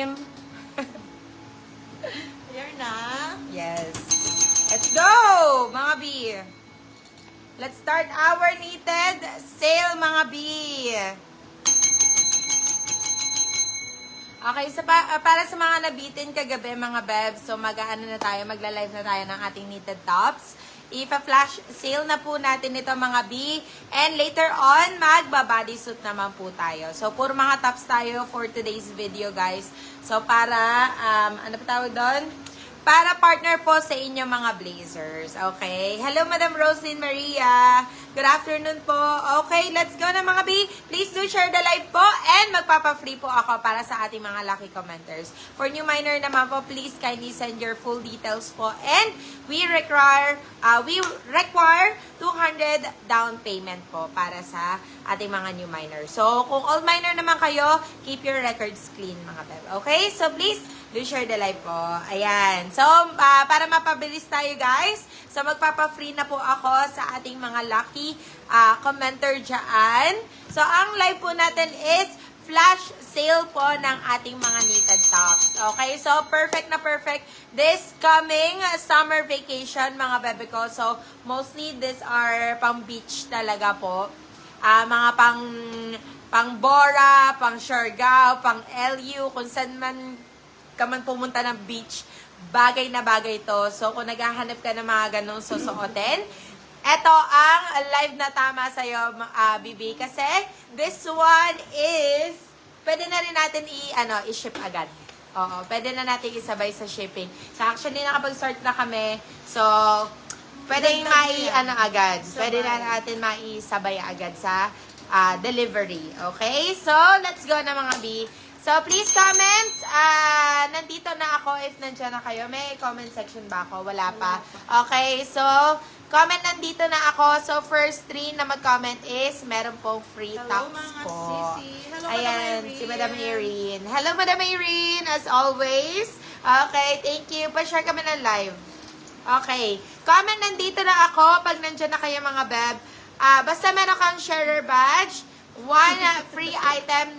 team. Ayan na. Yes. Let's go, mga B. Let's start our knitted sale, mga B. Okay, so para sa mga nabitin kagabi, mga bebs, so mag-ano na tayo, magla-live na tayo ng ating knitted tops. Ipa-flash sale na po natin ito, mga B. And later on, magba-bodysuit naman po tayo. So, puro mga tops tayo for today's video, guys. So, para, ano pa tawag doon? Para partner po sa inyo mga blazers. Okay? Hello, Madam Roslyn Maria. Good afternoon po. Okay, let's go na, mga B. Please do share the live po and magpapa-free po ako para sa ating mga lucky commenters. For new miner naman po, please kindly send your full details po. And we require 200 down payment po para sa ating mga new miners. So, kung old miner naman kayo, keep your records clean, mga beb. Okay? So, please do share the live po. Ayan. So, para mapabilis tayo, guys. So, magpapa-free na po ako sa ating mga lucky commenter dyan. So, ang live po natin is flash sale po ng ating mga knitted tops. Okay? So, perfect na perfect. This coming summer vacation, mga bebe ko. So, mostly these are pang beach talaga po. Mga pang Bora, pang Siargao, pang LU, kung saan man ka man pumunta ng beach, bagay na bagay to. So, kung naghahanap ka ng mga ganong susuotin, eto ang live na tama sa'yo, Bibi. Kasi, this one is, pwede na rin natin i-ship agad. Oo, pwede na natin isabay sa shipping. So, actually, nakapag-start na kami. So, pwede agad. Pwede na natin maisabay agad sa delivery. Okay? So, let's go na, mga B. So, please comment. Nandito na ako if nandiyan na kayo. May comment section ba ako? Wala pa. Okay, so, comment nandito na ako. So, first 3 na mag-comment is meron pong free tops po. Sisi. Hello, Ayan, Madam Irene. si Madam Irene. Hello, Madam Irene, as always. Okay, thank you. Pa-share kami ng live. Okay, comment nandito na ako pag nandiyan na kayo, mga beb. Basta meron kang sharer badge, one free item,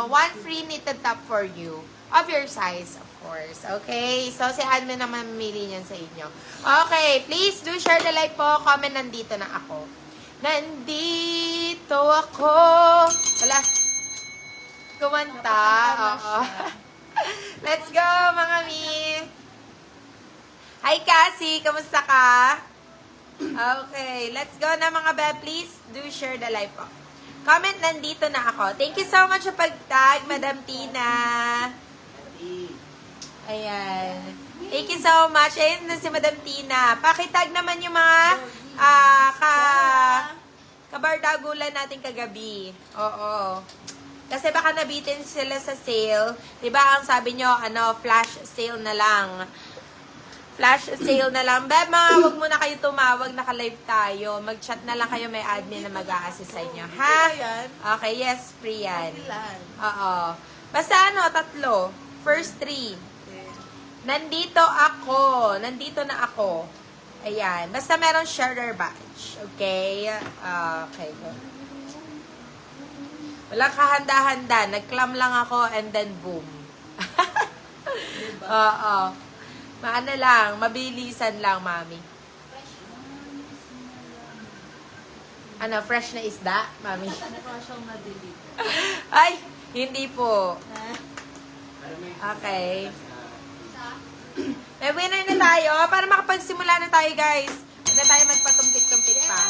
one free knitted top for you. Of your size, of course. Okay? So, si admin na mamili niyan sa inyo. Okay, please do share the live po. Comment, nandito na ako. Nandito ako. Wala. Kumanta. Oo. Let's go, mga mi. Hi, Cassie. Kamusta ka? Okay, let's go na, mga beb. Please do share the live po. Comment, nandito na ako. Thank you so much sa pag-tag, Madam Tina. Ayan. Thank you so much. Ayun na si Madam Tina. Pakitag naman yung mga kabardagulan natin kagabi. Oo. Kasi baka nabitin sila sa sale. Diba ang sabi nyo, flash sale na lang. Flash sale na lang. Beb, huwag muna kayo tumawag, naka-live tayo. Mag-chat na lang kayo, may admin na mag-a-assist sa inyo. Ha? Okay, yes, free yan. Oo. Basta 3. First 3. Nandito ako. Nandito na ako. Ayan. Basta meron sharer badge. Okay? Okay. Walang kahanda-handa. Nag-clam lang ako and then boom. Oo. Maano lang, mabilisan lang, mami. Fresh na isda, mami? Ay, hindi po. Okay. May winner na tayo para makapagsimula na tayo, guys. Huwag na tayo magpatumpik-tumpik pa.